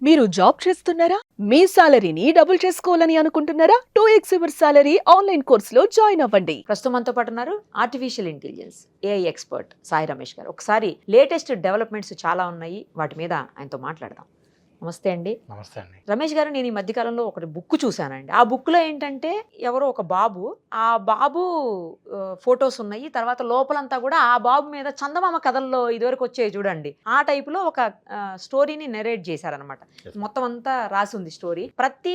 మీరు జాబ్ చేస్తున్నారా? మీ సాలరీని డబుల్ చేసుకోవాలని అనుకుంటున్నారా? 2x యువర్ సాలరీ ఆన్లైన్ కోర్సులో జాయిన్ అవ్వండి. ప్రస్తుతం మనతో పాటు ఉన్నారు artificial intelligence AI expert Sai Ramesh గారు. ఒకసారి లేటెస్ట్ డెవలప్మెంట్స్ చాలా ఉన్నాయి, వాటి మీద ఆయనతో మాట్లాడదాం. నమస్తే అండి. నమస్తే అండి. రమేష్ గారు, నేను ఈ మధ్యకాలంలో ఒకటి బుక్ చూశానండి. ఆ బుక్లో ఏంటంటే ఎవరో ఒక బాబు, ఆ బాబు ఫొటోస్ ఉన్నాయి, తర్వాత లోపలంతా కూడా ఆ బాబు మీద చందమామ కథల్లో ఇదివరకు వచ్చాయి చూడండి, ఆ టైపులో ఒక స్టోరీని నెరేట్ చేశారనమాట. మొత్తం అంతా రాసి ఉంది స్టోరీ, ప్రతి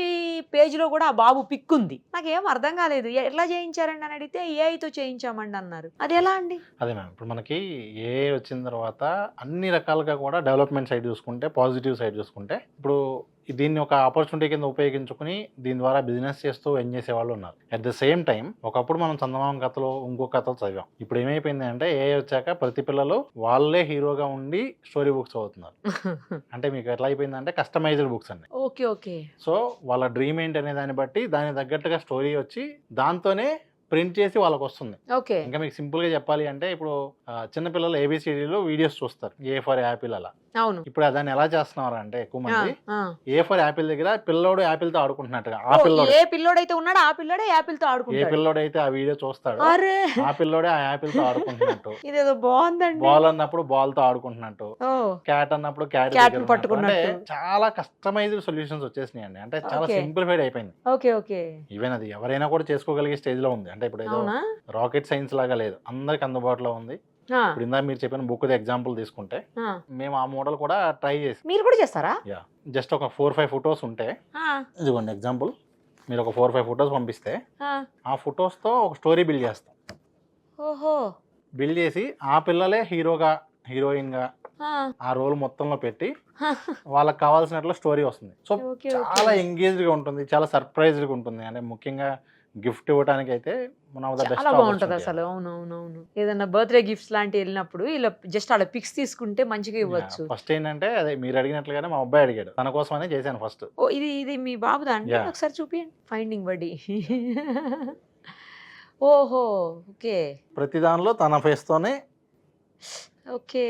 పేజీలో కూడా ఆ బాబు పిక్ ఉంది. నాకేం అర్థం కాలేదు, ఎట్లా చేయించారండి అని అడిగితే ఏఐతో చేయించామండి అన్నారు. అది ఎలా అండి? అదే మ్యామ్, ఇప్పుడు మనకి ఏఐ వచ్చిన తర్వాత అన్ని రకాలుగా కూడా డెవలప్మెంట్ సైడ్ చూసుకుంటే, పాజిటివ్ సైడ్ చూసుకుంటే, ఇప్పుడు దీన్ని ఒక ఆపర్చునిటీ కింద ఉపయోగించుకుని దీని ద్వారా బిజినెస్ చేస్తూ ఎన్ చేసే వాళ్ళు ఉన్నారు. అట్ ద సేమ్ టైం ఒకప్పుడు మనం చందమామ కథలో ఇంకో కథలు చదివాం. ఇప్పుడు ఏమైపోయింది అంటే ఏఐ వచ్చాక ప్రతి పిల్లలు వాళ్ళే హీరోగా ఉండి స్టోరీ బుక్స్ చదువుతున్నారు. అంటే మీకు ఎట్లా అయిపోయిందంటే కస్టమైజ్డ్ బుక్స్ అన్ని. Okay okay. సో వాళ్ళ డ్రీమ్ ఏంటి అనే దాన్ని బట్టి దానికి తగ్గట్టుగా స్టోరీ వచ్చి దాంతోనే ప్రింట్ చేసి వాళ్ళకి వస్తుంది. ఓకే. ఇంకా మీకు సింపుల్ గా చెప్పాలి అంటే ఇప్పుడు చిన్నపిల్లలు ఏబిసిడీలో వీడియోస్ చూస్తారు, ఏ ఫర్ యాపిల్ అలా. అవును. ఇప్పుడు దాన్ని ఎలా చేస్తున్నారు అంటే ఎక్కువ మంది ఏ ఫర్ యాపిల్ దగ్గర పిల్లోడు యాపిల్ తో ఆడుకుంటున్నట్టుగా, ఆ పిల్లోడు ఏ పిల్లోడైతే ఉన్నాడో ఆ పిల్లోడే యాపిల్ తో ఏ ఆడుకుంటాడు. పిల్లోడైతే ఆ వీడియో చూస్తాడు అరే ఆ పిల్లోడే ఆ యాపిల్ తో ఆడుకుంటున్నట్టు, ఇదేదో బాగుందండి. బాల్ అన్నప్పుడు బాల్ తో ఆడుకుంటున్నట్టు, క్యాట్ అన్నప్పుడు క్యాట్ పట్టుకున్నట్టు. చాలా కస్టమైజ్డ్ సొల్యూషన్స్ వచ్చేసినాయి అండి. అంటే చాలా సింప్లిఫైడ్ అయిపోయింది. Okay okay. ఈవెన్ అది ఎవరైనా కూడా చేసుకోగలిగే స్టేజ్ లో ఉంది. అంటే ఇప్పుడు ఏదో రాకెట్ సైన్స్ లాగా లేదు, అందరికి అందుబాటులో ఉంది. ఇప్పుడు ఇందా మీరు చెప్పిన బుక్ ఎగ్జాంపుల్ తీసుకుంటే మేము ఆ మోడల్ కూడా ట్రై చేసి. మీరు కూడా చేస్తారా? యా, జస్ట్ ఒక 4-5 ఫొటోస్ ఉంటే, ఇదిగోండి ఎగ్జాంపుల్, మీరు ఒక 4-5 ఫొటోస్ పంపిస్తే ఆ ఫొటోస్ తో ఒక స్టోరీ బిల్డ్ చేస్తాం. ఓహో. బిల్డ్ చేసి ఆ పిల్లలే హీరోగా హీరోయిన్ గా ఆ రోల్ మొత్తంలో పెట్టి వాళ్ళకి కావాల్సినట్లు స్టోరీ వస్తుంది. సో చాలా ఎంగేజ్డ్ గా ఉంటుంది, చాలా సర్ప్రైజ్డ్ గా ఉంటుంది. అంటే ముఖ్యంగా గిఫ్ట్ ఇవ్వడానికి అయితే చాలా బాగుంటది అసలు. అవునవునవును. ఏదన్నా బర్త్డే గిఫ్ట్స్ లాంటివి వెళ్ళినప్పుడు ఇలా జస్ట్ అలా పిక్స్ తీసుకుంటే మంచిగా ఇవ్వచ్చు. ఫస్ట్ ఏంటంటే అదే మీరు అడిగినట్లుగానే మా అబ్బాయి అడిగాడు, తన కోసమనే చేశాను ఫస్ట్. ఓ ఇది మీ బాబుదా అండి? ఒకసారి చూపియండి. ఫైండింగ్ బడ్డీ. ఓహో ఓకే. ప్రతి దానిలో తన ఫేస్ తోనే. ఓకే.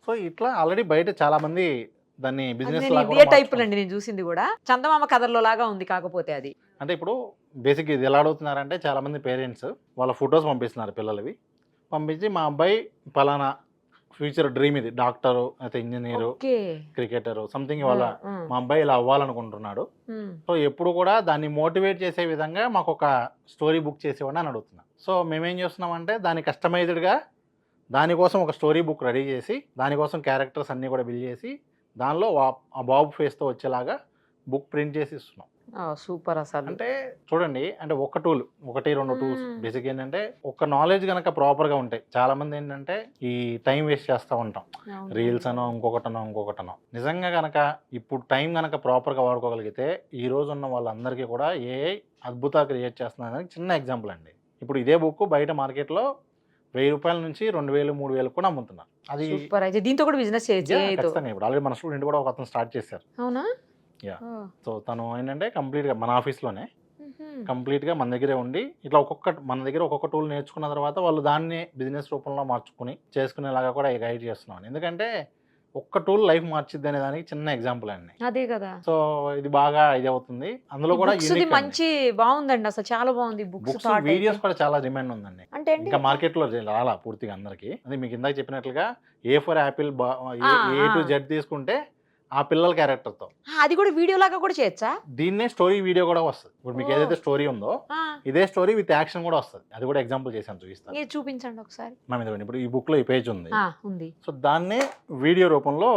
సో ఇట్లా ఆల్రెడీ బయట చాలా మంది దాన్ని బిజినెస్ ఇదే టైప్ అండి నేను చూసింది కూడా, చందమామ కథల్లో లాగా ఉంది. కాకపోతే అది అంటే ఇప్పుడు బేసిక్ ఇది ఎలా అడుగుతున్నారంటే చాలా మంది పేరెంట్స్ వాళ్ళ ఫొటోస్ పంపిస్తున్నారు పిల్లలవి, పంపించి మా అబ్బాయి పలానా ఫ్యూచర్ డ్రీమ్ ఇది, డాక్టరు అయితే ఇంజనీరు క్రికెటరు సంథింగ్, వాళ్ళ మా అబ్బాయి ఇలా అవ్వాలనుకుంటున్నాడు. సో ఎప్పుడు కూడా దాన్ని మోటివేట్ చేసే విధంగా మాకు ఒక స్టోరీ బుక్ చేసేవాడిని అని అడుగుతున్నాం. సో మేమేం చేస్తున్నామంటే దాన్ని కస్టమైజ్డ్గా దానికోసం ఒక స్టోరీ బుక్ రెడీ చేసి దానికోసం క్యారెక్టర్స్ అన్నీ కూడా బిల్డ్ చేసి దానిలో ఆ బాబు ఫేస్తో వచ్చేలాగా బుక్ ప్రింట్ చేసి ఇస్తున్నాం. సూపర్ అసలు. అంటే చూడండి, అంటే ఒక టూల్, 1-2 టూల్స్ బేసిక్ ఏంటంటే ఒక నాలెడ్జ్ కనుక ప్రాపర్గా ఉంటాయి. చాలా మంది ఏంటంటే ఈ టైం వేస్ట్ చేస్తూ ఉంటాం, రీల్స్ అనో ఇంకొకటనో. నిజంగా కనుక ఇప్పుడు టైం కనుక ప్రాపర్గా వాడుకోగలిగితే ఈ రోజు ఉన్న వాళ్ళందరికీ కూడా ఏఐ అద్భుతాలు క్రియేట్ చేస్తున్నదానికి చిన్న ఎగ్జాంపుల్ అండి. ఇప్పుడు ఇదే బుక్ బయట మార్కెట్లో 1000 రూపాయల నుంచి 2000-3000 కూడా అమ్ముతున్నారు. అది దీంతో కూడా బిజినెస్ చేయొచ్చు. ఇప్పుడు ఆల్రెడీ మన స్టూడెంట్ కూడా ఒక అతను స్టార్ట్ చేశారు. అవునా? యా. సో తను ఏంటంటే కంప్లీట్గా మన ఆఫీస్లోనే కంప్లీట్గా మన దగ్గరే ఉండి ఇట్లా మన దగ్గర ఒక్కొక్క టూల్ నేర్చుకున్న తర్వాత వాళ్ళు దాన్ని బిజినెస్ రూపంలో మార్చుకుని చేసుకునేలాగా కూడా గైడ్ చేస్తున్నాను. ఎందుకంటే ఒక్క టూల్ లైఫ్ మార్చిద్ది అనే దానికి చిన్న ఎగ్జాంపుల్ అండి. అదే కదా. సో ఇది బాగా ఇది అవుతుంది. అందులో కూడా మంచి బాగుందండి అసలు, చాలా బాగుంది. బుక్స్ వీడియోస్ కూడా చాలా డిమాండ్ ఉందండి. అంటే ఇంకా మార్కెట్ లో రాలా పూర్తిగా అందరికి. అది మీకు ఇందాక చెప్పినట్లుగా A for Apple A to Z తీసుకుంటే ఆ పిల్లల క్యారెక్టర్ తో అది కూడా వీడియో లాగా కూడా చేయొచ్చా? దీన్నే స్టోరీ వీడియో కూడా వస్తుంది. ఇప్పుడు మీకు ఏదైతే స్టోరీ ఉందో ఇదే స్టోరీ విత్ యాక్షన్ కూడా వస్తుంది. అది కూడా ఎగ్జాంపుల్ చేశాను, చూపిస్తాను. చూపించండి ఒకసారి. ఇప్పుడు ఈ బుక్ లో ఈ పేజ్ ఉంది. సో దాన్నే వీడియో రూపంలో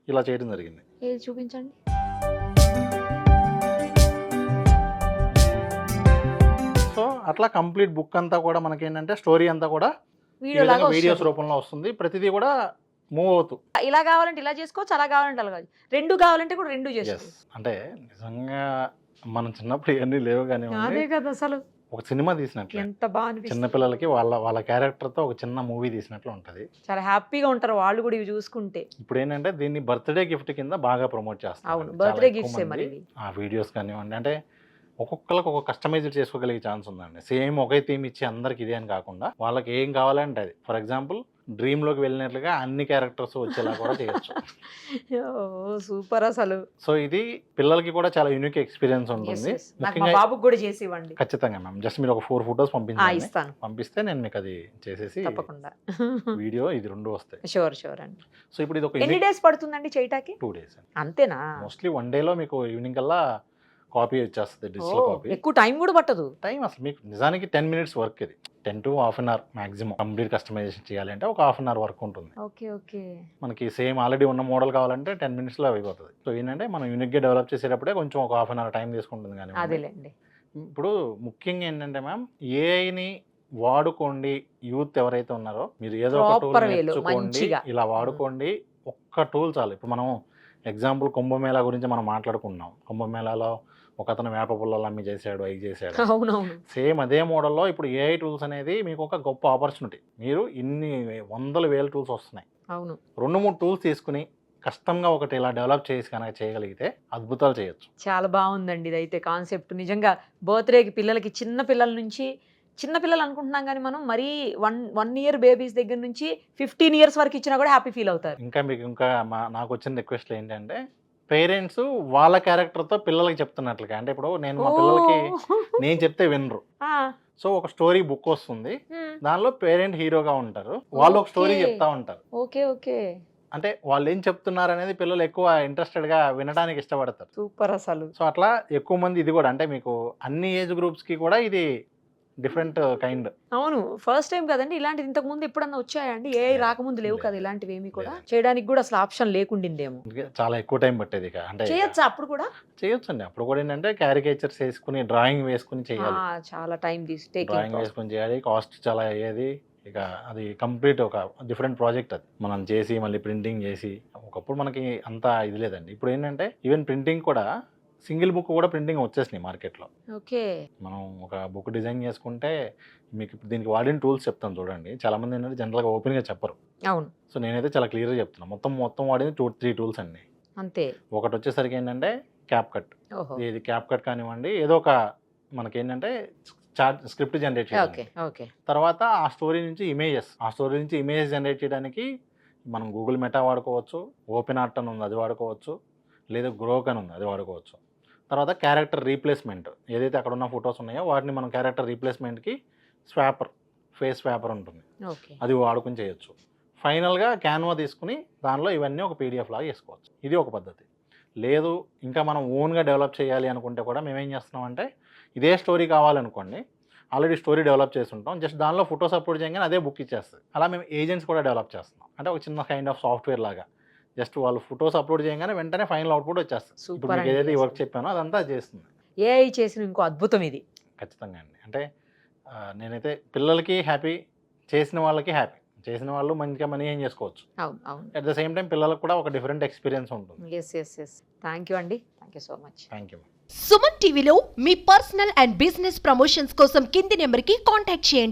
ఇలా చేయడం జరిగింది. చూపించండి. సో అట్లా కంప్లీట్ బుక్ అంతా కూడా మనకి ఏంటంటే స్టోరీ అంతా కూడా వీడియోస్ రూపంలో వస్తుంది. ప్రతిదీ కూడా మూవ్ అవుతూ ఇలా కావాలంటే ఇలా చేసుకోవచ్చు, అలా కావాలంటే అలా, రెండు కావాలంటే కూడా రెండు చేసుకోవచ్చు. అంటే నిజంగా మనం చిన్నప్పుడు ఇవన్నీ లేవు కానీ అదే కదా అసలు. ఒక సినిమా తీసినట్లు ఎంత బాగా చిన్నపిల్లలకి వాళ్ళ క్యారెక్టర్ తో ఒక చిన్న మూవీ తీసినట్లు ఉంటది. చాలా హ్యాపీగా ఉంటారు వాళ్ళు కూడా ఇవి చూసుకుంటే. ఇప్పుడు ఏంటంటే దీన్ని బర్త్డే గిఫ్ట్ కింద బాగా ప్రమోట్ చేస్తారు. అవును, బర్త్డే గిఫ్ట్స్ మరి ఆ వీడియోస్ కానివ్వండి. అంటే ఒక్కొక్కరికి ఒక కస్టమైజ్ చేసుకోగలిగే ఛాన్స్ ఉందండి. సేమ్ ఒకే థీమ్ ఇచ్చి అందరికి ఇదే అని కాకుండా వాళ్ళకి ఏం కావాలంటే అది. ఫర్ ఎగ్జాంపుల్ డ్రీమ్లోకి వెళ్ళినట్లుగా అన్ని క్యారెక్టర్స్ వచ్చేలా కూడా చేయొచ్చు. సూపర్ అసలు. సో ఇది పిల్లలకి కూడా చాలా యూనిక్ ఎక్స్పీరియన్స్ Yes, ఉంటుంది. yes. నాకు మా ముఖ్యంగా బాబుకి కూడా చేసి ఇవ్వండి. ఖచ్చితంగా మ్యామ్, జస్ట్ మీరు ఒక 4 ఫొటోస్ పంపించండి, ఇస్తాను పంపిస్తే నేను మీకు అది చేసేసి తప్పకుండా. వీడియో ఇది 2 వస్తాయి. షూర్ అండి. సో ఇప్పుడు ఇది ఒక ఎన్ని డేస్ పడుతుందండి చేయటానికి? 2 days అంతేనా? మోస్ట్లీ 1 డేలో మీకు ఈవినింగ్ కల్లా కాపీ వచ్చేస్తుంది, డిజిటల్ కాపీ. ఎక్కువ టైం కూడా పట్టదు. టైం అసలు మీకు నిజానికి 10 minutes వర్క్ ఇది, 10 to half an hour maximum. Complete customisation చేయాలి అంటే ఒక 1/2 hour వర్క్ ఉంటుంది. ఓకే మనకి సేమ్ ఆల్రెడీ ఉన్న మోడల్ కావాలంటే 10 minutes అయిపోతుంది. సో ఏంటంటే మనం యూనిక్గా డెవలప్ చేసేటప్పుడే కొంచెం ఒక 1/2 hour టైం తీసుకుంటుంది. కానీ అదేలేండి. ఇప్పుడు ముఖ్యంగా ఏంటంటే మ్యామ్, ఏఐని వాడుకోండి. యూత్ ఎవరైతే ఉన్నారో మీరు ఏదో ఒక Proper టూల్ way లో, నేర్చుకోండి, మంచిగా. ఇలా వాడుకోండి. ఒక్క టూల్ చాలు. ఇప్పుడు మనం ఎగ్జాంపుల్ కుంభమేళా గురించి మనం మాట్లాడుకున్నాం. కుంభమేళాలో ఒక అతను వేప పుల్లలు అమ్మి చేశాడు, అవి చేశాడు. అవునవును. సేమ్ అదే మోడల్లో ఇప్పుడు ఏఐ టూల్స్ అనేది మీకు ఒక గొప్ప ఆపర్చునిటీ. మీరు ఇన్ని 100,000 టూల్స్ వస్తున్నాయి. అవును. 2-3 టూల్స్ తీసుకుని కష్టంగా ఒకటి ఇలా డెవలప్ చేసి కనుక చేయగలిగితే అద్భుతాలు చేయొచ్చు. చాలా బాగుందండి ఇదైతే కాన్సెప్ట్. నిజంగా బర్త్డేకి పిల్లలకి, చిన్న పిల్లల నుంచి, చిన్న పిల్లలు అనుకుంటున్నాం కానీ మనం మరీ 1 year బేబీస్ దగ్గర నుంచి 15 years వరకు ఇచ్చినా కూడా హ్యాపీ ఫీల్ అవుతారు. ఇంకా మీకు నాకు వచ్చిన రిక్వెస్ట్లు ఏంటంటే, పేరెంట్స్ వాళ్ళ క్యారెక్టర్తో పిల్లలకి చెప్తున్నట్లుగా. అంటే ఇప్పుడు నేను మా పిల్లలకి నేను చెప్తే వినరు. సో ఒక స్టోరీ బుక్ వస్తుంది, దానిలో పేరెంట్ హీరోగా ఉంటారు, వాళ్ళు ఒక స్టోరీ చెప్తా ఉంటారు. ఓకే అంటే వాళ్ళు ఏం చెప్తున్నారు అనేది పిల్లలు ఎక్కువ ఇంట్రెస్టెడ్ గా వినడానికి ఇష్టపడతారు. సూపర్ అసలు. సో అట్లా ఎక్కువ మంది ఇది కూడా, అంటే మీకు అన్ని ఏజ్ గ్రూప్స్ కి కూడా ఇది డిఫరెంట్ కైండ్. అవును, ఫస్ట్ టైం కదండి ఇలాంటిది. ఇంతకు ముందు ఎప్పుడన్నా వచ్చాయండి? ఏఐ రాకముందు లేవు కదా ఇలాంటివి ఏమి కూడా. చేయడానికి కూడా అసలు ఆప్షన్ లేకుండిందేమో. చాలా ఎక్కువ టైం పట్టేది. ఇక అంటే చేయొచ్చా అప్పుడు కూడా? చేయొచ్చండి. అప్పుడు కూడా ఏంటంటే క్యారికేచర్స్ వేసుకుని డ్రాయింగ్ వేసుకుని చేయాలి. చాలా టైం డ్రాయింగ్ వేసుకుని చేయాలి, కాస్ట్ చాలా అయ్యేది. ఇక అది కంప్లీట్ ఒక డిఫరెంట్ ప్రాజెక్ట్. అది మనం చేసి మళ్ళీ ప్రింటింగ్ చేసి. ఒకప్పుడు మనకి అంత ఇది లేదండి. ఇప్పుడు ఏంటంటే ఈవెన్ ప్రింటింగ్ కూడా, సింగిల్ బుక్ కూడా ప్రింటింగ్ వచ్చేసినాయి మార్కెట్లో. ఓకే. మనం ఒక బుక్ డిజైన్ చేసుకుంటే మీకు దీనికి వాడిన టూల్స్ చెప్తాను చూడండి. చాలా మంది ఏంటంటే జనరల్గా ఓపెన్గా చెప్పరు. అవును. సో నేనైతే చాలా క్లియర్గా చెప్తున్నాను. మొత్తం వాడింది 2-3 టూల్స్ అండి. అంతే. ఒకటి వచ్చేసరికి ఏంటంటే క్యాప్ కట్. ఇది క్యాప్ కట్ కానివ్వండి, ఏదో ఒక మనకేంటంటే స్క్రిప్ట్ జనరేట్ చేయాలి. తర్వాత ఆ స్టోరీ నుంచి ఇమేజెస్ జనరేట్ చేయడానికి మనం గూగుల్ మెటా వాడుకోవచ్చు, ఓపెన్ ఆర్ట్ అని ఉంది అది వాడుకోవచ్చు, లేదా గ్రోక్ అని ఉంది అది వాడుకోవచ్చు. తర్వాత క్యారెక్టర్ రీప్లేస్మెంట్, ఏదైతే అక్కడ ఉన్న ఫొటోస్ ఉన్నాయో వాటిని మనం క్యారెక్టర్ రీప్లేస్మెంట్కి ఫేస్ స్వాపర్ ఉంటుంది, అది వాడుకుని చేయొచ్చు. ఫైనల్గా క్యాన్వా తీసుకుని దానిలో ఇవన్నీ ఒక పీడిఎఫ్ లాగా చేసుకోవచ్చు. ఇది ఒక పద్ధతి. లేదు ఇంకా మనం ఓన్గా డెవలప్ చేయాలి అనుకుంటే కూడా మేమేం చేస్తున్నామంటే, ఇదే స్టోరీ కావాలనుకోండి, ఆల్రెడీ స్టోరీ డెవలప్ చేసి ఉంటాం, జస్ట్ దానిలో ఫొటోస్ అప్లోడ్ చేయగానే అదే బుక్ ఇచ్చేస్తుంది. అలా మేము ఏజెంట్స్ కూడా డెవలప్ చేస్తున్నాం. అంటే ఒక చిన్న కైండ్ ఆఫ్ సాఫ్ట్వేర్ లాగా. జస్ట్ వాళ్ళు ఫొటోస్ అప్లోడ్ చేయగానే వెంటనే ఫైనల్ అవుట్పుట్ వచ్చేస్తుంది. ఇప్పుడు మీకు ఏదైతే వర్క్ చెప్పానో అదంతా చేస్తుంది. ఏఐ చేసిన ఇంకో అద్భుతం ఇది. ఖచ్చితంగా అండి. అంటే నేనైతే పిల్లలకి హ్యాపీ, చేసిన వాళ్ళకి హ్యాపీ. చేసిన వాళ్ళు మంచిగా మనీ ఏం చేసుకోవచ్చు. అట్ ద సేమ్ టైం పిల్లలకు కూడా ఒక డిఫరెంట్ ఎక్స్పీరియన్స్ ఉంటుంది. థ్యాంక్ యూ అండి. Thank you so much. Thank you. Suman టీవీలో మీ పర్సనల్ అండ్ బిజినెస్ ప్రమోషన్స్ కోసం కింది నెంబర్కి కాంటాక్ట్ చేయండి.